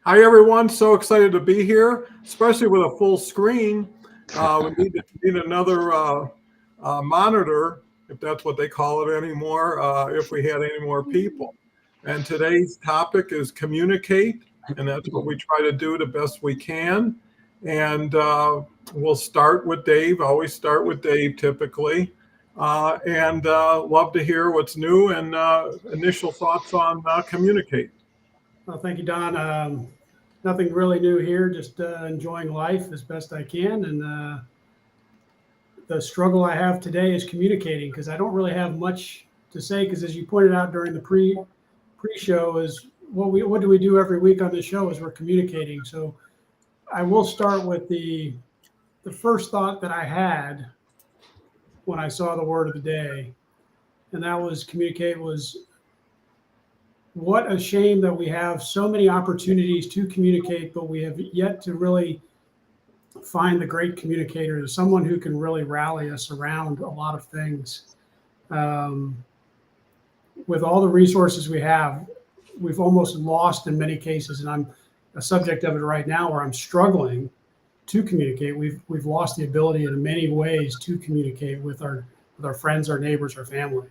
Hi, everyone. So excited to be here, especially with a full screen. We need another monitor, if that's what they call it anymore, if we had any more people. And today's topic is communicate, and that's what we try to do the best we can. And we'll start with Dave, always start with Dave typically. And love to hear what's new and initial thoughts on communicate. Well, thank you, Don. Nothing really new here, just enjoying life as best I can. And the struggle I have today is communicating because I don't really have much to say. Because as you pointed out during the pre-show, is what do we do every week on this show is we're communicating. So I will start with the first thought that I had when I saw the word of the day, and that was communicate. Was what a shame that we have so many opportunities to communicate, but we have yet to really find the great communicator, someone who can really rally us around a lot of things. Um, with all the resources we have, we've almost lost in many cases, and I'm a subject of it right now where I'm struggling to communicate. We've lost the ability in many ways to communicate with our friends, our neighbors, our family.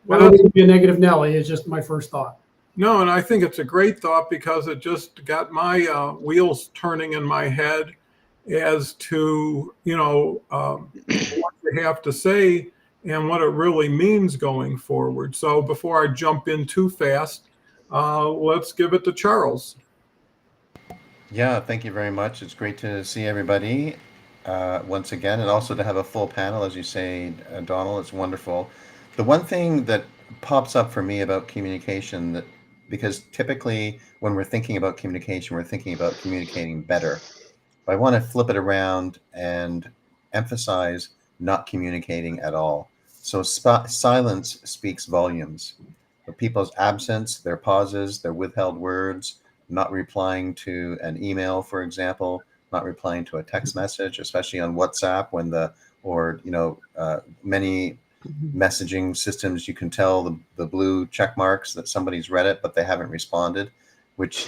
I don't mean to be a negative Nelly. It's just my first thought. No, and I think it's a great thought because it just got my wheels turning in my head as to, what you have to say and what it really means going forward. So before I jump in too fast, let's give it to Charles. Yeah, thank you very much. It's great to see everybody once again, and also to have a full panel, as you say, Donald. It's wonderful. The one thing that pops up for me about communication, that because typically when we're thinking about communication, we're thinking about communicating better. But I want to flip it around and emphasize not communicating at all. So silence speaks volumes. For people's absence, their pauses, their withheld words, not replying to an email, for example, not replying to a text message, especially on WhatsApp many messaging systems, you can tell the blue check marks that somebody's read it, but they haven't responded, which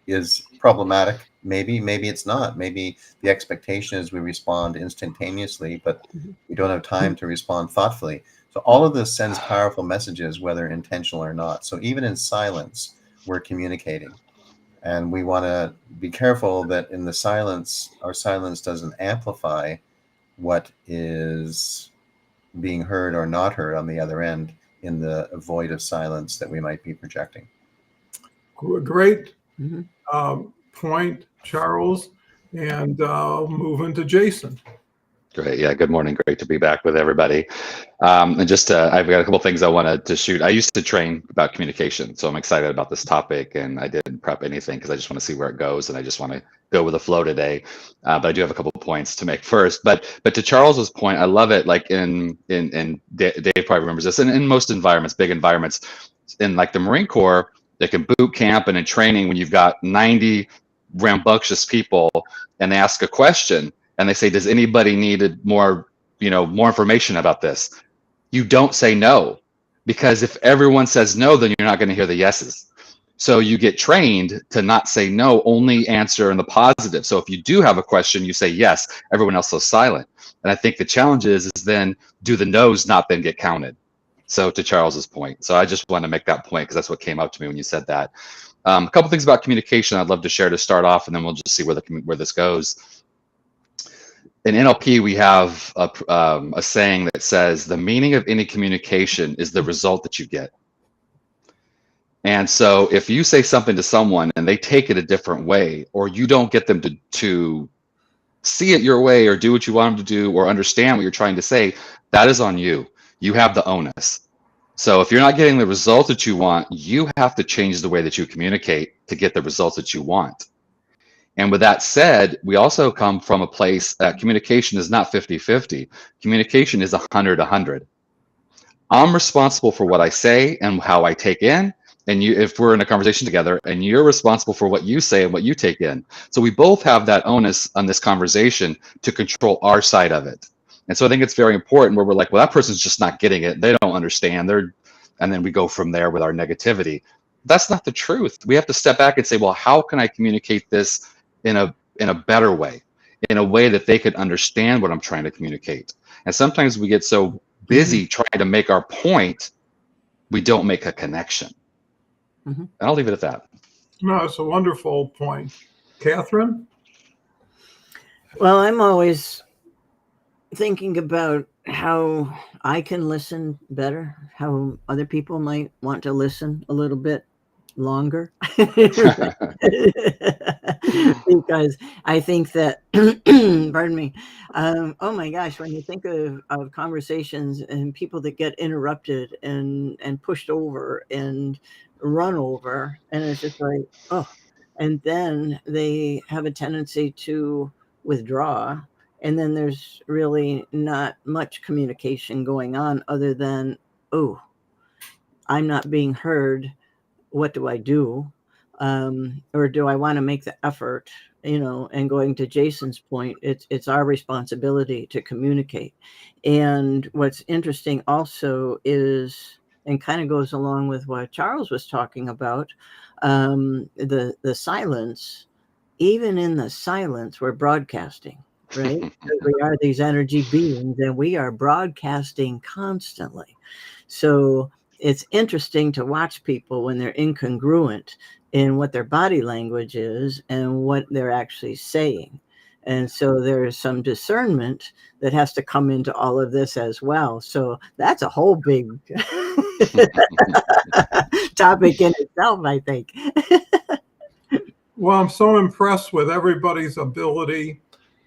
is problematic. Maybe it's not. Maybe the expectation is we respond instantaneously, but we don't have time to respond thoughtfully. So all of this sends powerful messages, whether intentional or not. So even in silence, we're communicating. And we want to be careful that in the silence, our silence doesn't amplify what is being heard or not heard on the other end in the void of silence that we might be projecting. Great point, Charles. And move into Jason. Great. Yeah. Good morning. Great to be back with everybody. And just, I've got a couple things I wanted to shoot. I used to train about communication, so I'm excited about this topic, and I didn't prep anything because I just want to see where it goes, and I just want to go with the flow today. But I do have a couple of points to make first. But to Charles's point, I love it. Like in Dave probably remembers this, and in most environments, big environments, in like the Marine Corps, like in boot camp and in training, when you've got 90 rambunctious people and they ask a question, and they say, does anybody need more information about this? You don't say no, because if everyone says no, then you're not going to hear the yeses. So you get trained to not say no, only answer in the positive. So if you do have a question, you say yes, everyone else goes silent. And I think the challenge is then do the no's not then get counted? So to Charles's point. So I just want to make that point because that's what came up to me when you said that. A couple things about communication I'd love to share to start off, and then we'll just see where this goes. In NLP, we have a saying that says, the meaning of any communication is the result that you get. And so if you say something to someone and they take it a different way, or you don't get them to see it your way or do what you want them to do or understand what you're trying to say, that is on you. You have the onus. So if you're not getting the results that you want, you have to change the way that you communicate to get the results that you want. And with that said, we also come from a place that communication is not 50-50. Communication is 100-100. I'm responsible for what I say and how I take in. And you, if we're in a conversation together, and you're responsible for what you say and what you take in. So we both have that onus on this conversation to control our side of it. And so I think it's very important where we're like, well, that person's just not getting it. They don't understand. And then we go from there with our negativity. that's not the truth. We have to step back and say, well, how can I communicate this in a better way, in a way that they could understand what I'm trying to communicate? And sometimes we get so busy trying to make our point, we don't make a connection. And I'll leave it at that. No, it's a wonderful point. Catherine? Well, I'm always thinking about how I can listen better, how other people might want to listen a little bit longer. Because I think that, pardon me, oh my gosh, when you think of conversations and people that get interrupted and pushed over and run over, and it's just like, oh, and then they have a tendency to withdraw. And then there's really not much communication going on other than, oh, I'm not being heard. What do I do? Or do I want to make the effort? And going to Jason's point, it's our responsibility to communicate. And what's interesting also is, and kind of goes along with what Charles was talking about, the silence. Even in the silence, we're broadcasting. Right? Because we are these energy beings and we are broadcasting constantly. So it's interesting to watch people when they're incongruent in what their body language is and what they're actually saying. And so there's some discernment that has to come into all of this as well. So that's a whole big topic in itself, I think. Well, I'm so impressed with everybody's ability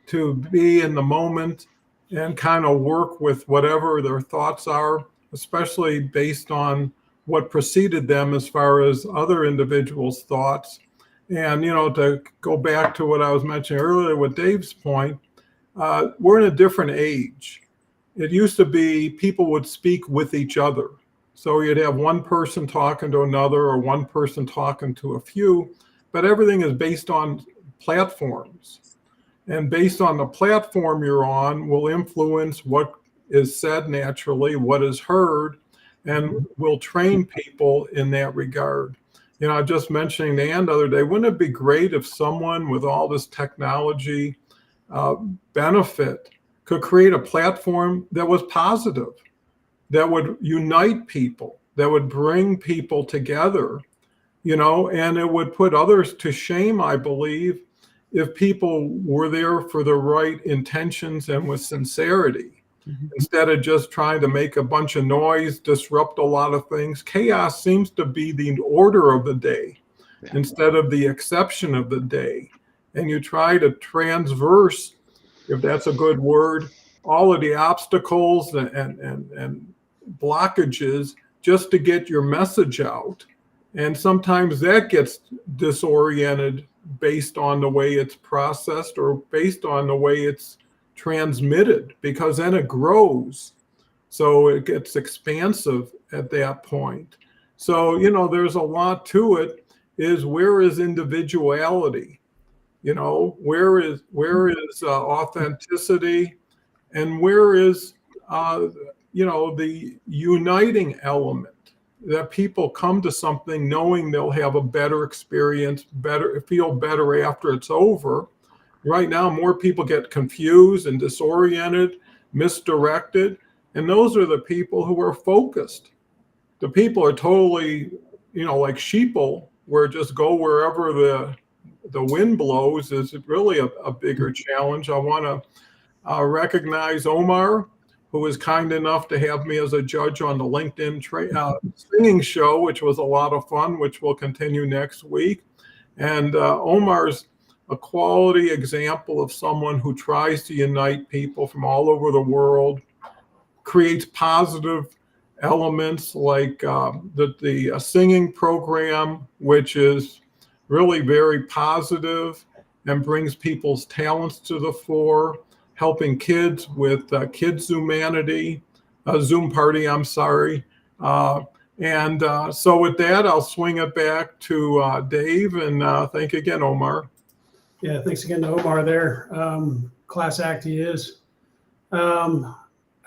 to be in the moment and kind of work with whatever their thoughts are, especially based on what preceded them as far as other individuals' thoughts. And, to go back to what I was mentioning earlier with Dave's point, we're in a different age. It used to be people would speak with each other. So you'd have one person talking to another or one person talking to a few, but everything is based on platforms. And based on the platform you're on will influence what is said naturally, what is heard, and will train people in that regard. I was just mentioning to Ann the other day, wouldn't it be great if someone with all this technology benefit could create a platform that was positive, that would unite people, that would bring people together, and it would put others to shame, I believe, if people were there for the right intentions and with sincerity, instead of just trying to make a bunch of noise, disrupt a lot of things. Chaos seems to be the order of the day instead of the exception of the day. And you try to transverse, if that's a good word, all of the obstacles and blockages just to get your message out. And sometimes that gets disoriented based on the way it's processed or based on the way it's transmitted, because then it grows. So it gets expansive at that point. So, there's a lot to it, is where is individuality? Where is authenticity, and where is, the uniting element, that people come to something knowing they'll have a better experience, feel better after it's over. Right now, more people get confused and disoriented, misdirected, and those are the people who are focused. The people are totally, like sheeple, where just go wherever the wind blows is really a bigger challenge. I want to recognize Omar, who was kind enough to have me as a judge on the LinkedIn singing show, which was a lot of fun, which will continue next week. And Omar's a quality example of someone who tries to unite people from all over the world, creates positive elements like the singing program, which is really very positive and brings people's talents to the fore, helping kids with Kids Zoomanity, Zoom Party, I'm sorry. So with that, I'll swing it back to Dave, and thank you again, Omar. Yeah, thanks again to Omar there. Class act he is.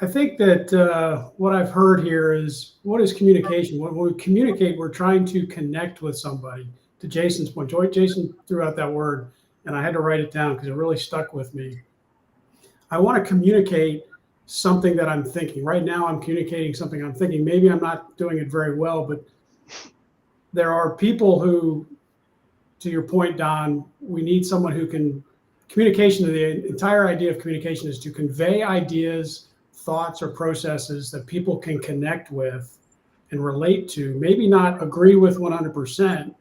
I think that what I've heard here is, what is communication? When we communicate, we're trying to connect with somebody. To Jason's point, Jason threw out that word, and I had to write it down because it really stuck with me. I want to communicate something that I'm thinking. Right now, I'm communicating something I'm thinking. Maybe I'm not doing it very well, but there are people who, to your point, Don, we need someone who can communication. The entire idea of communication is to convey ideas, thoughts, or processes that people can connect with and relate to. Maybe not agree with 100%,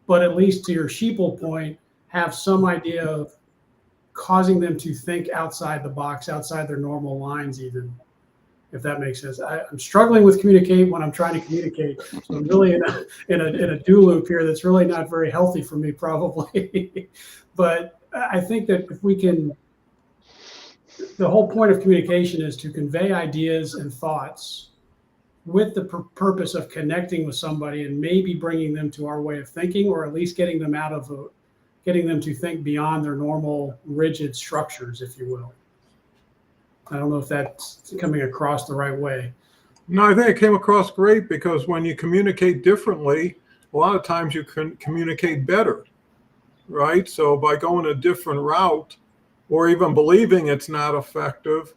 but at least, to your sheeple point, have some idea of causing them to think outside the box, outside their normal lines, even, if that makes sense. I'm struggling with communicate when I'm trying to communicate. So I'm really in a do loop here that's really not very healthy for me, probably. But I think that if we can, the whole point of communication is to convey ideas and thoughts with the purpose of connecting with somebody and maybe bringing them to our way of thinking, or at least getting them to think beyond their normal rigid structures, if you will. I don't know if that's coming across the right way. No, I think it came across great, because when you communicate differently, a lot of times you can communicate better, right? So by going a different route, or even believing it's not effective,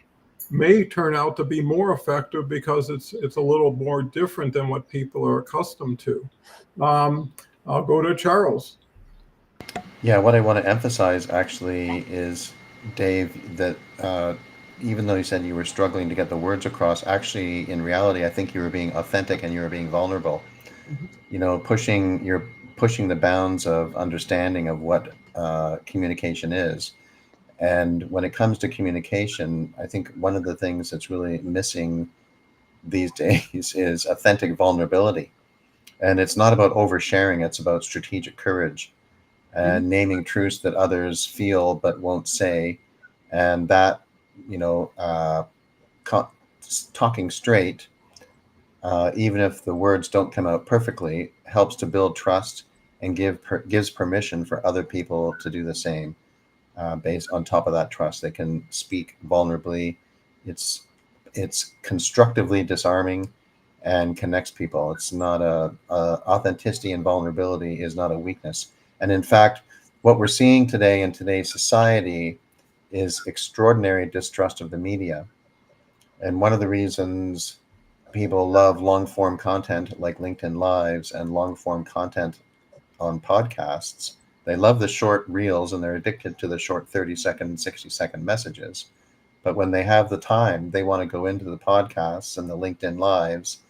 may turn out to be more effective because it's a little more different than what people are accustomed to. I'll go to Charles. Yeah, what I want to emphasize actually is, Dave, that even though you said you were struggling to get the words across, actually, in reality, I think you were being authentic and you were being vulnerable. You know, you're pushing the bounds of understanding of what communication is. And when it comes to communication, I think one of the things that's really missing these days is authentic vulnerability. And it's not about oversharing, it's about strategic courage and naming truths that others feel but won't say. And that, you know, talking straight, even if the words don't come out perfectly, helps to build trust and gives permission for other people to do the same. Based on top of that trust, they can speak vulnerably. It's constructively disarming and connects people. It's not authenticity and vulnerability is not a weakness. And in fact, what we're seeing today in today's society is extraordinary distrust of the media. And one of the reasons people love long form content like LinkedIn Lives and long form content on podcasts, they love the short reels and they're addicted to the short 30-second, 60-second messages. But when they have the time, they want to go into the podcasts and the LinkedIn Lives,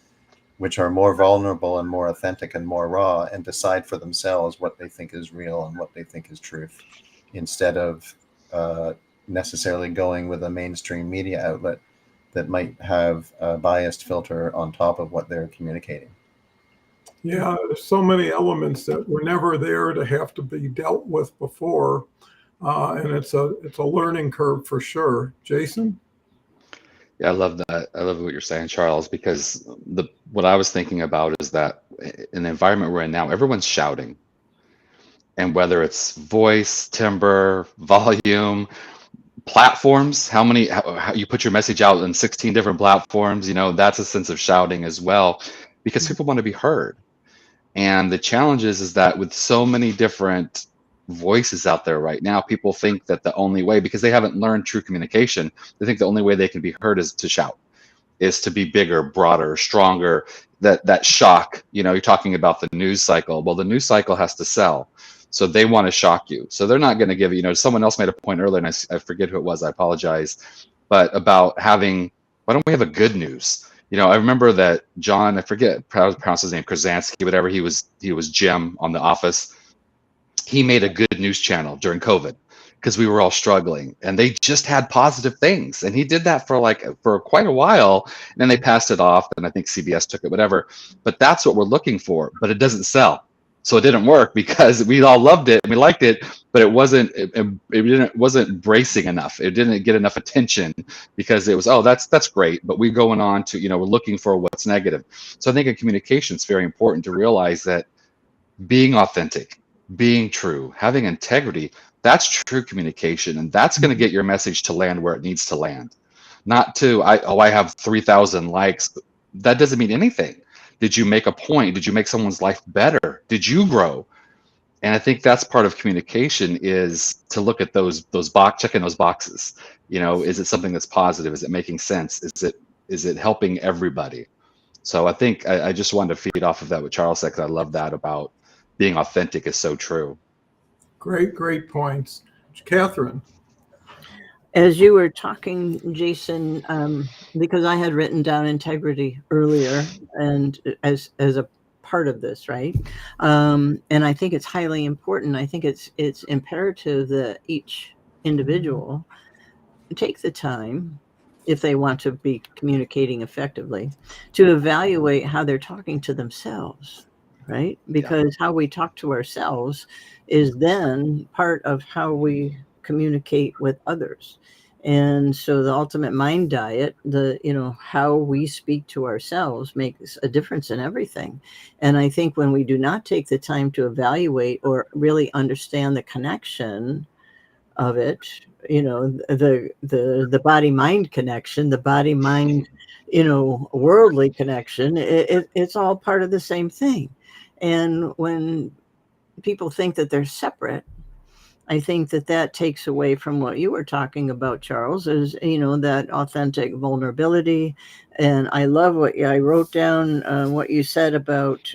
which are more vulnerable and more authentic and more raw, and decide for themselves what they think is real and what they think is truth, instead of necessarily going with a mainstream media outlet that might have a biased filter on top of what they're communicating. Yeah, there's so many elements that were never there to have to be dealt with before, and it's a learning curve for sure. Jason? Yeah, I love that. I love what you're saying, Charles, because what I was thinking about is that in the environment we're in now, everyone's shouting. And whether it's voice, timbre, volume, platforms, how you put your message out on 16 different platforms, you know, that's a sense of shouting as well, because people want to be heard. And the challenge is that with so many different voices out there right now, people think that the only way, because they haven't learned true communication, they think the only way they can be heard is to shout, is to be bigger, broader, stronger. That shock, you know, you're talking about the news cycle. Well, the news cycle has to sell. So they want to shock you. So they're not going to give, you know, someone else made a point earlier, and I forget who it was, I apologize, but about having, why don't we have a good news? You know, I remember that John, I forget how to pronounce his name, Krasinski, whatever, he was Jim on The Office. He made a good news channel during COVID because we were all struggling, and they just had positive things. And he did that for quite a while, and then they passed it off, and I think CBS took it, whatever. But that's what we're looking for, but it doesn't sell. So it didn't work because we all loved it and we liked it, but it wasn't bracing enough. It didn't get enough attention because it was, oh, that's great, but we're going on to, you know, we're looking for what's negative. So I think in communication, it's very important to realize that being authentic, being true, having integrity, that's true communication, and that's going to get your message to land where it needs to land. not to, I have 3,000 likes. That doesn't mean anything. Did you make a point? Did you make someone's life better? Did you grow? And I think that's part of communication, is to look at checking those boxes. Is it something that's positive? Is it making sense? Is it helping everybody? So I think I just wanted to feed off of that, what Charles said, because I love that about being authentic is so true. Great points. Catherine. As you were talking, Jason, because I had written down integrity earlier, and as a part of this, right? And I think it's highly important. I think it's imperative that each individual take the time, if they want to be communicating effectively, to evaluate how they're talking to themselves, right? Because how we talk to ourselves is then part of how we communicate with others. And so the ultimate mind diet, how we speak to ourselves makes a difference in everything. And I think when we do not take the time to evaluate or really understand the connection of it, the body mind connection, the body mind, worldly connection, it's all part of the same thing. And when people think that they're separate, I think that takes away from what you were talking about, Charles, is, that authentic vulnerability. And I love what I wrote down, what you said about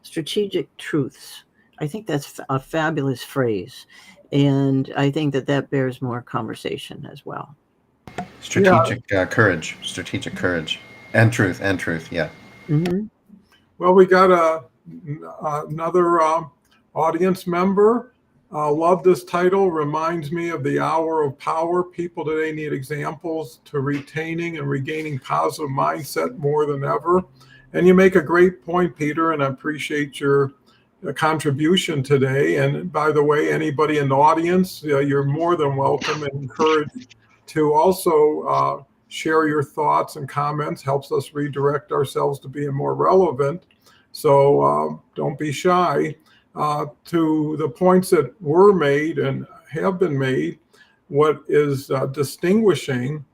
strategic truths. I think that's a fabulous phrase. And I think that bears more conversation as well. Strategic courage, and truth, yeah. Mm-hmm. Well, we got another audience member. Love this title. Reminds me of the hour of power. People today need examples to retaining and regaining positive mindset more than ever. And you make a great point, Peter, and I appreciate your contribution today. And by the way, anybody in the audience, you're more than welcome and encouraged to also share your thoughts and comments. Helps us redirect ourselves to being more relevant. So don't be shy. To the points that were made and have been made, what is distinguishing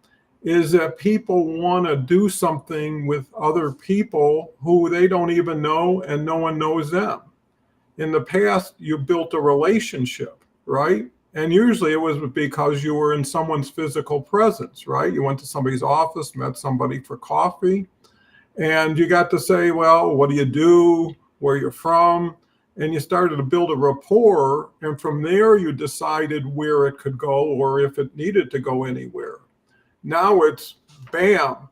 is that people want to do something with other people who they don't even know, and no one knows them. In the past, you built a relationship, right? And usually it was because you were in someone's physical presence, right? You went to somebody's office, met somebody for coffee, and you got to say, well, what do you do? Where you're from? And you started to build a rapport. And from there, you decided where it could go or if it needed to go anywhere. Now it's bam,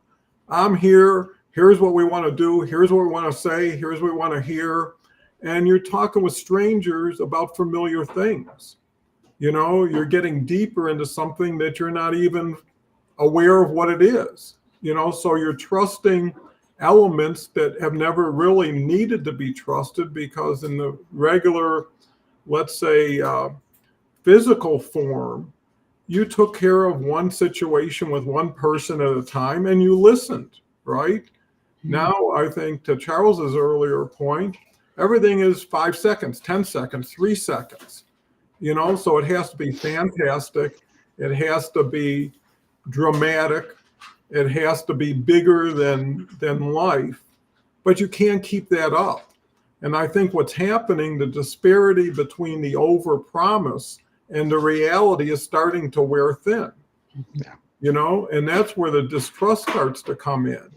I'm here. Here's what we want to do. Here's what we want to say. Here's what we want to hear. And you're talking with strangers about familiar things. You're getting deeper into something that you're not even aware of what it is. So you're trusting elements that have never really needed to be trusted, because in the regular, let's say, physical form, you took care of one situation with one person at a time and you listened, right? Mm-hmm. Now, I think to Charles's earlier point, everything is 5 seconds, 10 seconds, 3 seconds, so it has to be fantastic. It has to be dramatic. It has to be bigger than life, but you can't keep that up. And I think what's happening, the disparity between the overpromise and the reality is starting to wear thin. Yeah. And that's where the distrust starts to come in.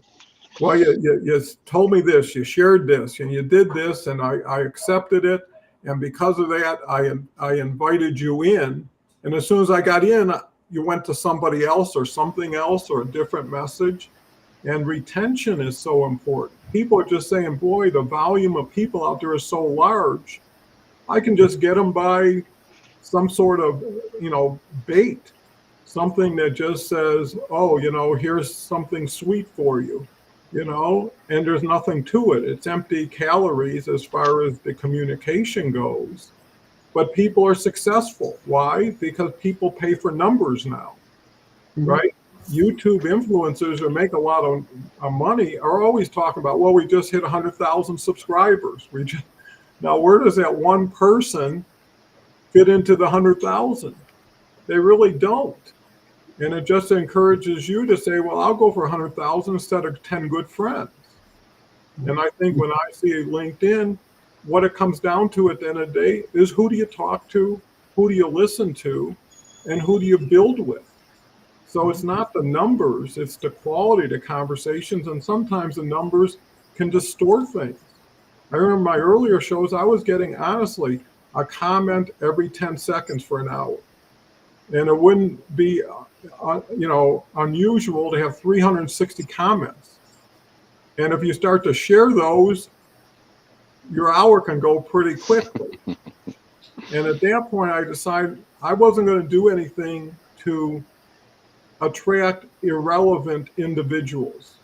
Well, you told me this, you shared this, and you did this, and I accepted it. And because of that, I invited you in. And as soon as I got in, you went to somebody else or something else or a different message. And retention is so important. People are just saying, boy, the volume of people out there is so large. I can just get them by some sort of, bait, something that just says, oh, here's something sweet for you, and there's nothing to it. It's empty calories as far as the communication goes. But people are successful. Why? Because people pay for numbers now, right? YouTube influencers who make a lot of money are always talking about, well, we just hit 100,000 subscribers. Now, where does that one person fit into the 100,000? They really don't. And it just encourages you to say, well, I'll go for 100,000 instead of 10 good friends. And I think when I see LinkedIn, what it comes down to at the end of the day is who do you talk to, who do you listen to, and who do you build with? So it's not the numbers, it's the quality of the conversations. And sometimes the numbers can distort things. I remember my earlier shows, I was getting, honestly, a comment every 10 seconds for an hour. And it wouldn't be, unusual to have 360 comments. And if you start to share those, your hour can go pretty quickly. And at that point, I decided I wasn't going to do anything to attract irrelevant individuals,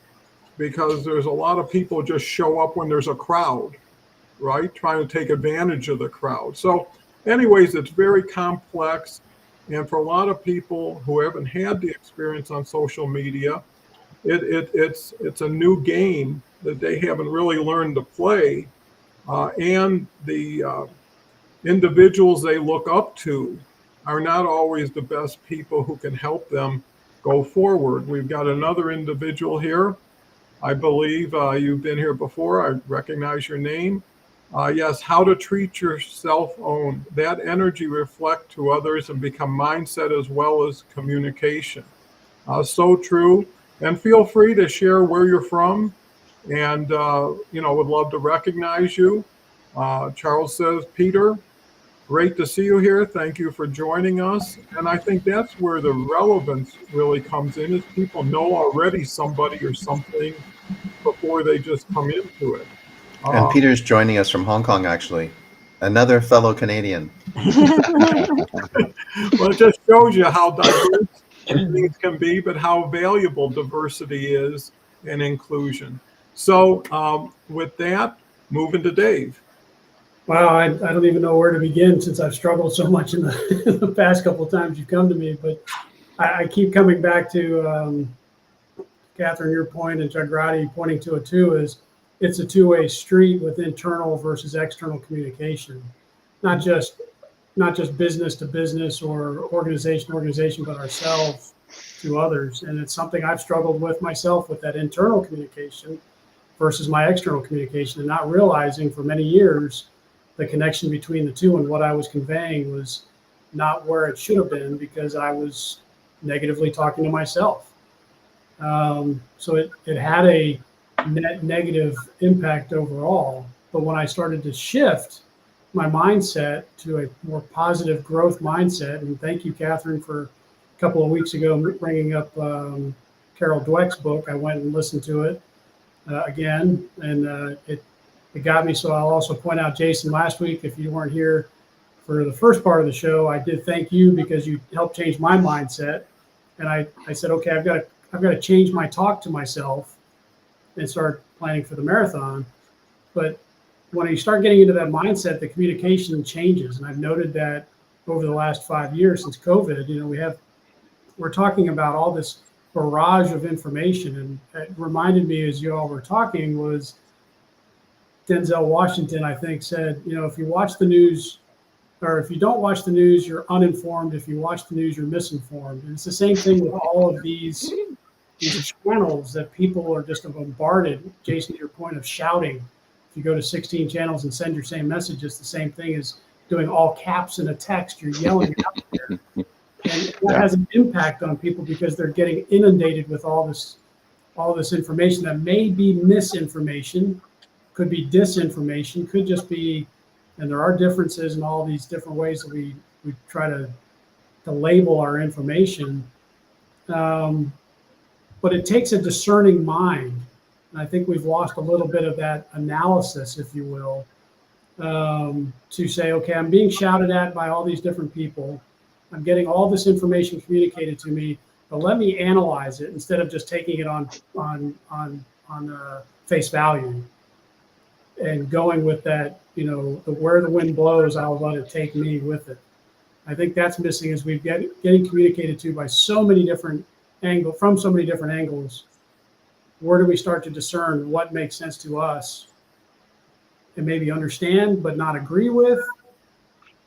because there's a lot of people just show up when there's a crowd, right? Trying to take advantage of the crowd. So anyways, it's very complex. And for a lot of people who haven't had the experience on social media, it's a new game that they haven't really learned to play. And the individuals they look up to are not always the best people who can help them go forward. We've got another individual here. I believe you've been here before. I recognize your name. Yes, how to treat yourself own. That energy reflect to others and become mindset as well as communication. So true. And feel free to share where you're from. And, would love to recognize you. Charles says, Peter, great to see you here. Thank you for joining us. And I think that's where the relevance really comes in, is people know already somebody or something before they just come into it. And Peter's joining us from Hong Kong, actually. Another fellow Canadian. Well, it just shows you how diverse things can be, but how valuable diversity is and inclusion. So with that, moving to Dave. Wow, I don't even know where to begin, since I've struggled so much in the past couple of times you've come to me. But I keep coming back to Catherine, your point, and Jurado pointing to it too, is it's a two-way street with internal versus external communication, not just business to business or organization to organization, but ourselves to others. And it's something I've struggled with myself, with that internal communication versus my external communication, and not realizing for many years the connection between the two and what I was conveying was not where it should have been, because I was negatively talking to myself. So it had a net negative impact overall. But when I started to shift my mindset to a more positive growth mindset, and thank you, Catherine, for a couple of weeks ago bringing up Carol Dweck's book. I went and listened to it again, and it got me. So I'll also point out, Jason, last week, if you weren't here for the first part of the show, I did thank you because you helped change my mindset. And I said, okay, I've got to change my talk to myself and start planning for the marathon. But when you start getting into that mindset, the communication changes. And I've noted that over the last 5 years since COVID, we're talking about all this barrage of information. And it reminded me, as you all were talking, was Denzel Washington, I think, said, if you watch the news, or if you don't watch the news, you're uninformed. If you watch the news, you're misinformed. And it's the same thing with all of these channels that people are just bombarded. Jason, to your point of shouting, if you go to 16 channels and send your same message, it's the same thing as doing all caps in a text. You're yelling out there. And that has an impact on people because they're getting inundated with all this information that may be misinformation, could be disinformation, could just be, and there are differences in all these different ways that we try to label our information. But it takes a discerning mind. And I think we've lost a little bit of that analysis, if you will, to say, okay, I'm being shouted at by all these different people. I'm getting all this information communicated to me, but let me analyze it instead of just taking it on face value and going with that, where the wind blows, I'll let it take me with it. I think that's missing, as we've getting communicated to by so many different from so many different angles. Where do we start to discern what makes sense to us and maybe understand but not agree with,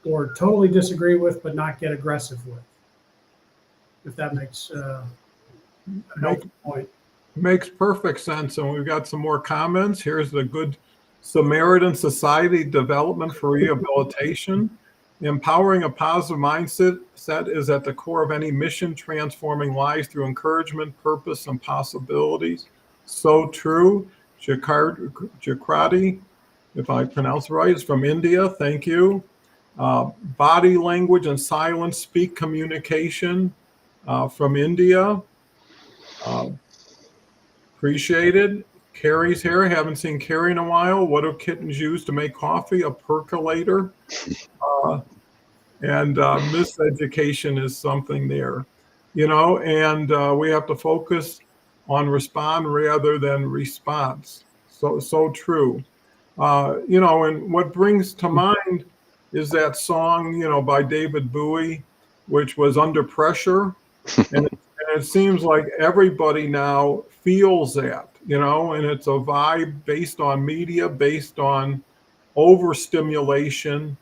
or totally disagree with but not get aggressive with? if that makes a Make- helpful point. Makes perfect sense. And we've got some more comments. Here's the Good Samaritan Society Development for Rehabilitation. Empowering a positive mindset is at the core of any mission, transforming lives through encouragement, purpose, and possibilities. So true. Jakrati, if I pronounce it right, is from India. Thank you. Body language and silent speak communication from India. Appreciated. Carrie's here. Haven't seen Carrie in a while. What do kittens use to make coffee? A percolator. And miseducation is something there, and we have to focus on respond rather than response. So true. And what brings to mind is that song, by David Bowie, which was Under Pressure. And it seems like everybody now feels that, and it's a vibe based on media, based on overstimulation.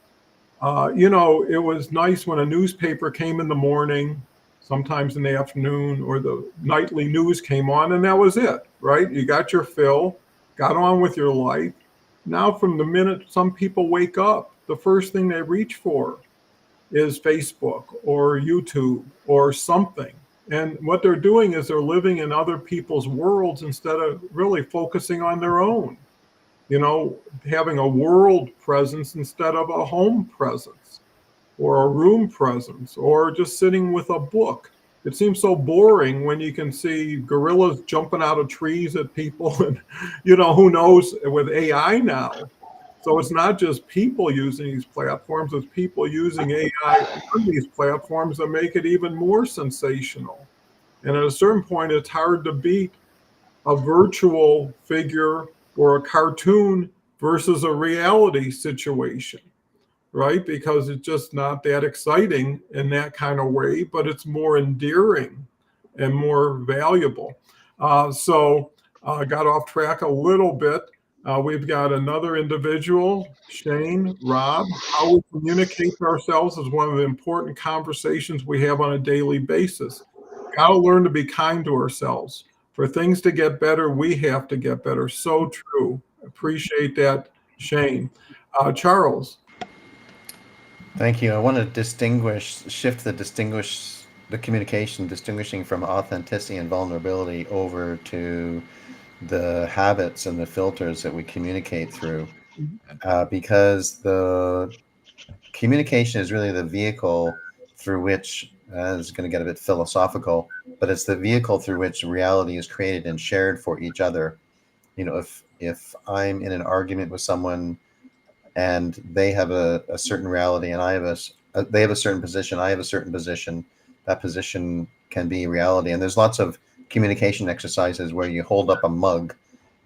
It was nice when a newspaper came in the morning, sometimes in the afternoon, or the nightly news came on, and that was it, right? You got your fill, got on with your life. Now, from the minute some people wake up, the first thing they reach for is Facebook or YouTube or something. And what they're doing is they're living in other people's worlds instead of really focusing on their own. Having a world presence instead of a home presence or a room presence or just sitting with a book. It seems so boring when you can see gorillas jumping out of trees at people and, who knows with AI now. So it's not just people using these platforms, it's people using AI on these platforms that make it even more sensational. And at a certain point, it's hard to beat a virtual figure or a cartoon versus a reality situation, right? Because it's just not that exciting in that kind of way, but it's more endearing and more valuable. So I got off track a little bit. We've got another individual, Shane, Rob. How we communicate to ourselves is one of the important conversations we have on a daily basis. Got to learn to be kind to ourselves. For things to get better, we have to get better. So true. Appreciate that, Shane. Charles. Thank you. I want to shift the communication, distinguishing from authenticity and vulnerability over to the habits and the filters that we communicate through, because the communication is really the vehicle through which, it's going to get a bit philosophical, but it's the vehicle through which reality is created and shared for each other. If I'm in an argument with someone and they have a certain reality and they have a certain position, I have a certain position, that position can be reality. And there's lots of communication exercises where you hold up a mug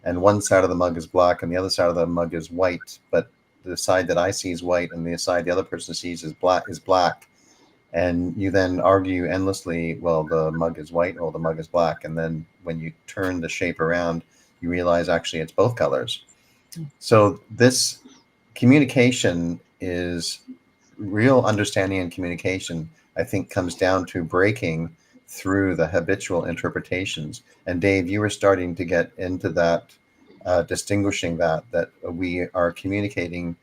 and one side of the mug is black and the other side of the mug is white, but the side that I see is white and the side the other person sees is black. And you then argue endlessly, well, the mug is white or the mug is black. And then when you turn the shape around, you realize actually it's both colors. So this communication is real understanding, and communication, I think, comes down to breaking through the habitual interpretations. And Dave, you were starting to get into that, distinguishing that we are communicating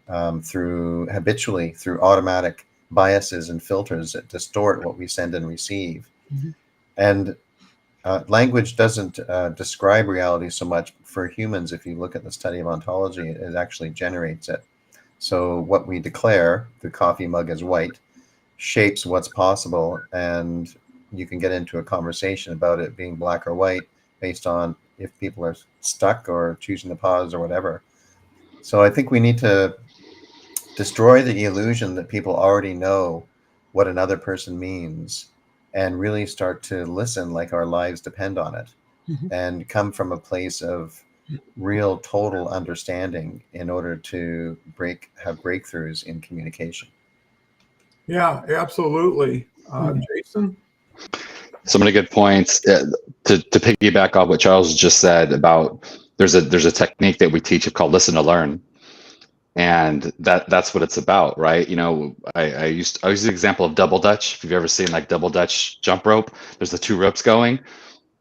habitually through automatic biases and filters that distort what we send and receive. Mm-hmm. And language doesn't describe reality so much. For humans, if you look at the study of ontology, it actually generates it. So what we declare, the coffee mug is white, shapes what's possible, and you can get into a conversation about it being black or white based on if people are stuck or choosing to pause or whatever. So I think we need to destroy the illusion that people already know what another person means and really start to listen like our lives depend on it, and come from a place of real total understanding in order to have breakthroughs in communication. Yeah, absolutely. Jason? So many good points. To piggyback off what Charles just said about there's a technique that we teach called listen to learn. And that's what it's about, right? I use the example of double dutch. If you've ever seen like double dutch jump rope, there's the two ropes going.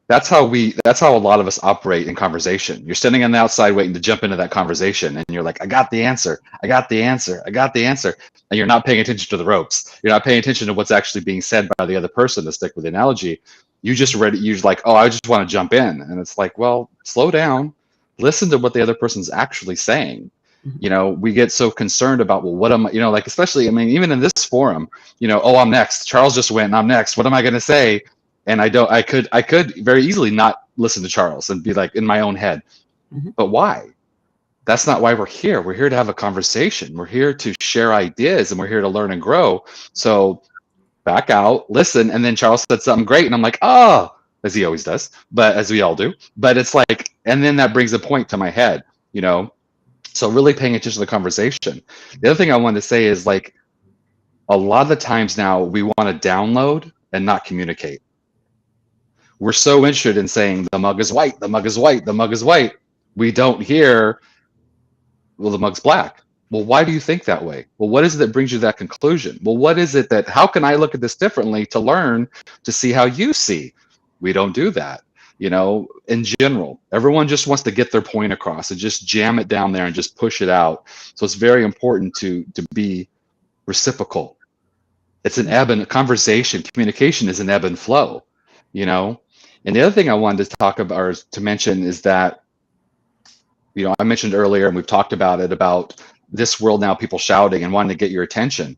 That's how a lot of us operate in conversation. You're standing on the outside waiting to jump into that conversation, and you're like, I got the answer, I got the answer, I got the answer. And you're not paying attention to the ropes. You're not paying attention to what's actually being said by the other person. To stick with the analogy, you're like, oh, I just want to jump in. And it's like, well, slow down, listen to what the other person's actually saying. We get so concerned about, well, what am I, like, especially, I mean, even in this forum, oh, I'm next. Charles just went and I'm next. What am I going to say? And I could very easily not listen to Charles and be like in my own head. But why? That's not why we're here. We're here to have a conversation. We're here to share ideas, and we're here to learn and grow. So back out, listen. And then Charles said something great. And I'm like, oh, as he always does, but as we all do. But it's like, and then that brings a point to my head, So really paying attention to the conversation. The other thing I wanted to say is, like, a lot of the times now we want to download and not communicate. We're so interested in saying the mug is white, the mug is white, the mug is white. We don't hear, well, the mug's black. Well, why do you think that way? Well, what is it that brings you to that conclusion? Well, what is it how can I look at this differently to learn to see how you see? We don't do that. In general, everyone just wants to get their point across and just jam it down there and just push it out. So it's very important to be reciprocal. It's an ebb and conversation. Communication is an ebb and flow, And the other thing I wanted to talk about or to mention is that, I mentioned earlier, and we've talked about it, about this world now, people shouting and wanting to get your attention.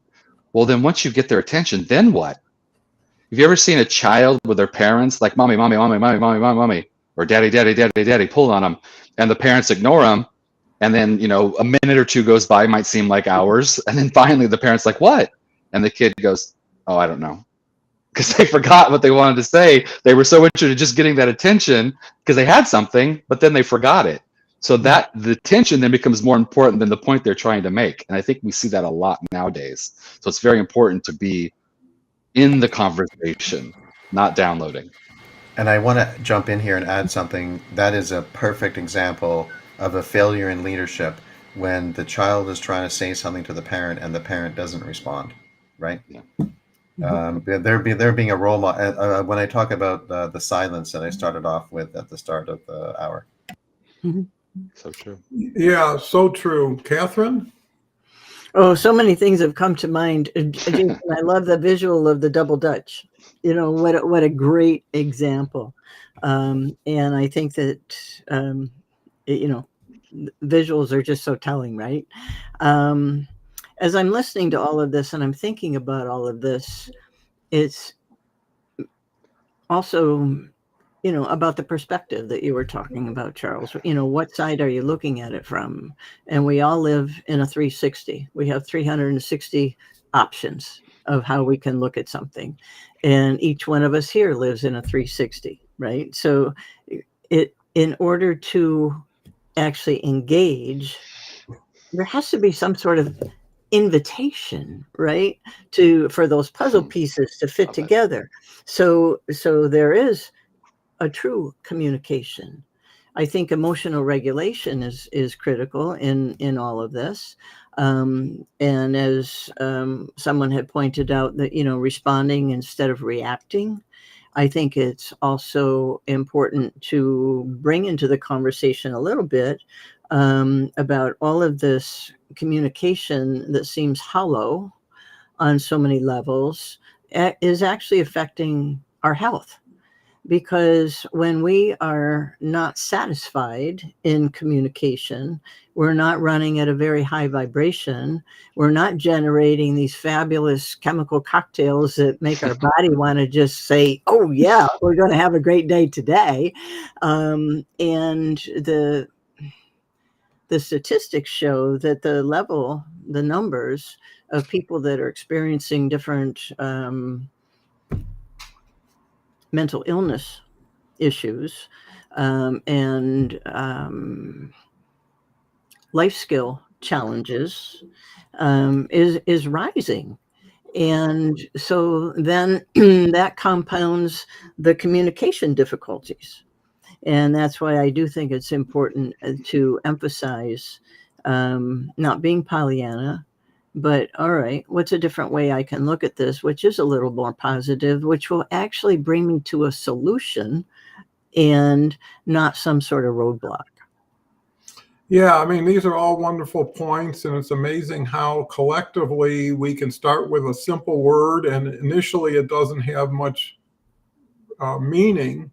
Well, then once you get their attention, then what? Have you ever seen a child with their parents, like mommy, mommy, mommy, mommy, mommy, mommy, mommy, or daddy, daddy, daddy, daddy, pull on them, and the parents ignore them, and then, a minute or two goes by, might seem like hours, and then finally the parent's like, what? And the kid goes, oh, I don't know. Because they forgot what they wanted to say. They were so interested in just getting that attention because they had something, but then they forgot it. So that the attention then becomes more important than the point they're trying to make. And I think we see that a lot nowadays. So it's very important to be in the conversation, not downloading. And I want to jump in here and add something. That is a perfect example of a failure in leadership, when the child is trying to say something to the parent and the parent doesn't respond, right? Yeah. There being a role model. When I talk about the silence that I started off with at the start of the hour. So true. Yeah, so true. Catherine? Oh, so many things have come to mind. I love the visual of the double dutch. What a great example. And I think that, visuals are just so telling, right? As I'm listening to all of this and I'm thinking about all of this, it's also, about the perspective that you were talking about, Charles. What side are you looking at it from? And we all live in a 360. We have 360 options of how we can look at something. And each one of us here lives in a 360, right? So in order to actually engage, there has to be some sort of invitation, right, for those puzzle pieces to fit together. So there is a true communication. I think emotional regulation is critical in all of this. And as someone had pointed out, that responding instead of reacting. I think it's also important to bring into the conversation a little bit about all of this communication that seems hollow on so many levels is actually affecting our health. Because when we are not satisfied in communication, we're not running at a very high vibration. We're not generating these fabulous chemical cocktails that make our body want to just say, oh, yeah, we're going to have a great day today. And the statistics show that the numbers of people that are experiencing different mental illness issues and life skill challenges is rising. And so then that compounds the communication difficulties. And that's why I do think it's important to emphasize not being Pollyanna, but all right, what's a different way I can look at this, which is a little more positive, which will actually bring me to a solution and not some sort of roadblock. Yeah, I mean, these are all wonderful points, and it's amazing how collectively we can start with a simple word, and initially it doesn't have much meaning.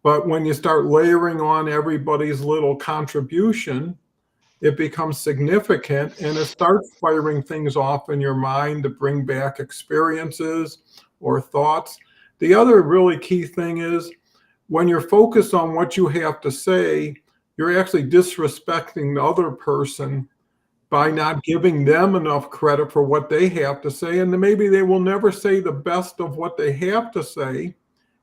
But when you start layering on everybody's little contribution, it becomes significant and it starts firing things off in your mind to bring back experiences or thoughts. The other really key thing is when you're focused on what you have to say, you're actually disrespecting the other person by not giving them enough credit for what they have to say. And then maybe they will never say the best of what they have to say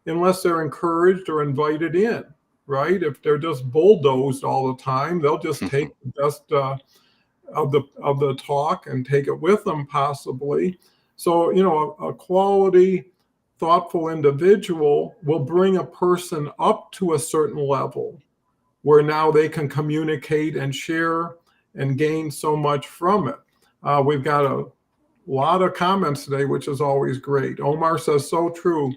unless they're encouraged or invited in, right? If they're just bulldozed all the time, they'll just take the best of the talk and take it with them possibly. So, you know, a quality, thoughtful individual will bring a person up to a certain level where now they can communicate and share and gain so much from it. We've got a lot of comments today, which is always great. Omar says, so true.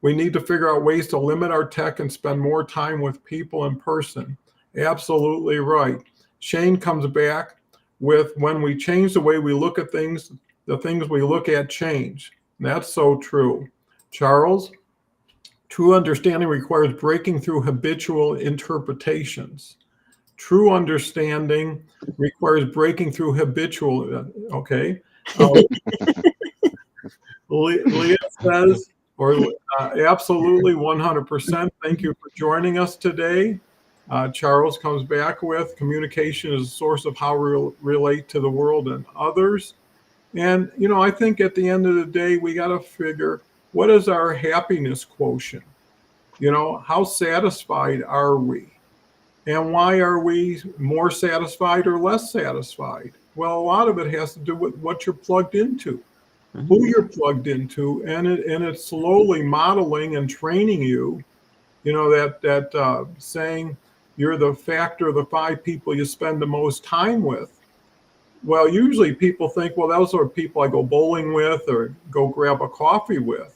We need to figure out ways to limit our tech and spend more time with people in person. Absolutely right. Shane comes back with, when we change the way we look at things, the things we look at change. And that's so true. Charles, true understanding requires breaking through habitual interpretations. True understanding requires breaking through habitual, okay. Leah says, absolutely 100%. Thank you for joining us today. Charles comes back with, communication is a source of how we relate to the world and others. And, you know, I think at the end of the day, we got to figure, what is our happiness quotient? You know, how satisfied are we? And why are we more satisfied or less satisfied? Well, a lot of it has to do with what you're plugged into, who you're plugged into, and it's slowly modeling and training you. You know, that saying, you're the factor of the 5 people you spend the most time with. Well, usually people think, well, those are people I go bowling with or go grab a coffee with.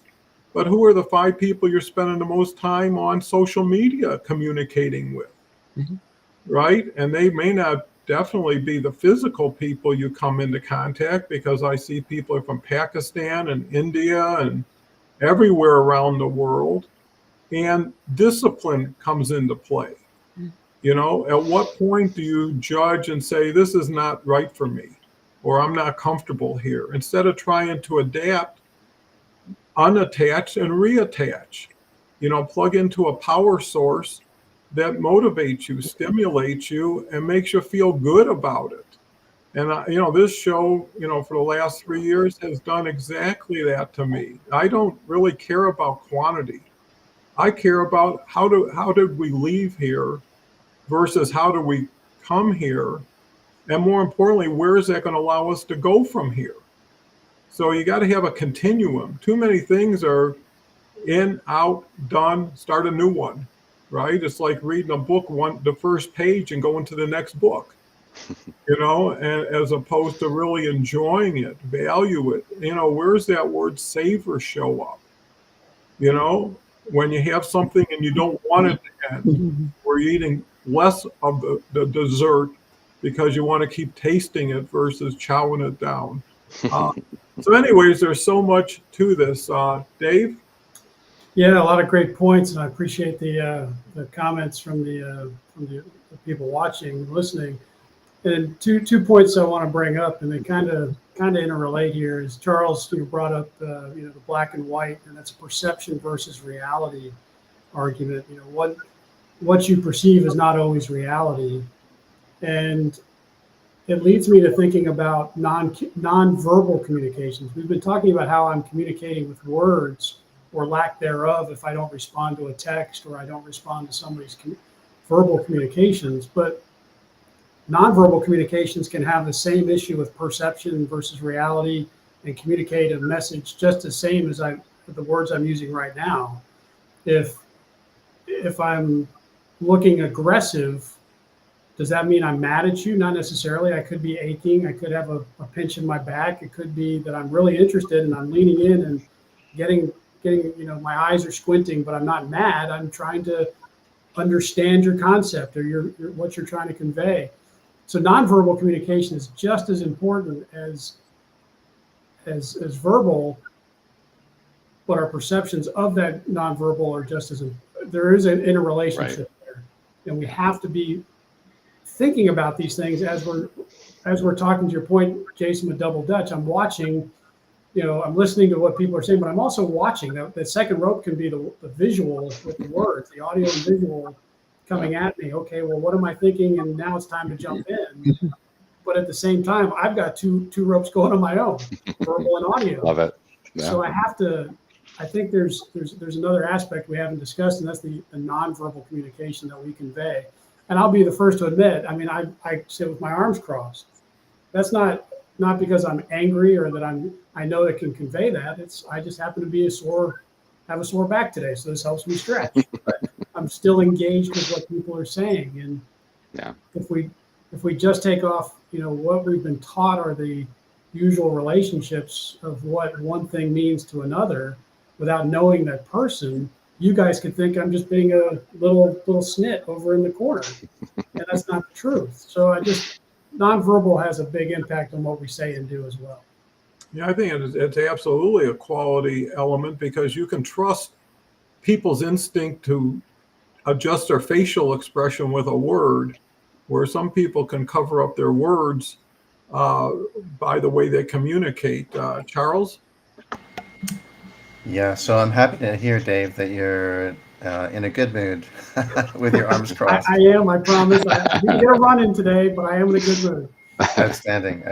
But who are the 5 people you're spending the most time on social media communicating with? Right? And they may not definitely be the physical people you come into contact, because I see people from Pakistan and India and everywhere around the world. And discipline comes into play. You know, at what point do you judge and say, this is not right for me, or I'm not comfortable here? Instead of trying to adapt, unattach and reattach, you know, plug into a power source that motivates you, stimulates you, and makes you feel good about it. And, you know, this show, you know, for the last 3 years has done exactly that to me. I don't really care about quantity. I care about how did we leave here versus how do we come here? And more importantly, where is that going to allow us to go from here? So you got to have a continuum. Too many things are in, out, done, start a new one, right? It's like reading a book, the first page and going to the next book, you know, and as opposed to really enjoying it, value it. You know, where's that word savor show up? You know, when you have something and you don't want it to end, or you're eating less of the dessert because you want to keep tasting it versus chowing it down. So anyways, there's so much to this. Dave? Yeah, a lot of great points, and I appreciate the comments from the people watching and listening. And two points I want to bring up, and they kind of interrelate here. Is Charles, you brought up you know, the black and white, and that's a perception versus reality argument. You know, what you perceive is not always reality, and it leads me to thinking about non-verbal communications. We've been talking about how I'm communicating with words or lack thereof if I don't respond to a text or I don't respond to somebody's verbal communications. But nonverbal communications can have the same issue with perception versus reality and communicate a message just the same as the words I'm using right now. If I'm looking aggressive, Does that mean I'm mad at you? Not necessarily. I could be aching. I could have a pinch in my back. It could be that I'm really interested and I'm leaning in and getting, my eyes are squinting, but I'm not mad. I'm trying to understand your concept or what you're trying to convey. So nonverbal communication is just as important as verbal, but our perceptions of that nonverbal are just as, there is an interrelationship there. And we have to be thinking about these things as we're talking. To your point, Jason, with Double Dutch, I'm watching, I'm listening to what people are saying, but I'm also watching. The second rope can be the visual with the words, the audio and visual coming at me. Okay, well, what am I thinking? And now it's time to jump in. But at the same time, I've got two ropes going on my own, verbal and audio. Love it. Yeah. So I think there's another aspect we haven't discussed, and that's the nonverbal communication that we convey. And I'll be the first to admit, I mean, I sit with my arms crossed. That's not because I'm angry or that I know it can convey that. I just happen to be have a sore back today, so this helps me stretch. But I'm still engaged with what people are saying. And yeah, if we just take off, what we've been taught are the usual relationships of what one thing means to another, without knowing that person, you guys could think I'm just being a little snit over in the corner, and that's not the truth. So nonverbal has a big impact on what we say and do as well. Yeah, I think it's absolutely a quality element, because you can trust people's instinct to adjust their facial expression with a word, where some people can cover up their words by the way they communicate. Charles? Yeah, so I'm happy to hear, Dave, that you're in a good mood with your arms crossed. I am, I promise. I didn't get a run-in today, but I am in a good mood. Outstanding.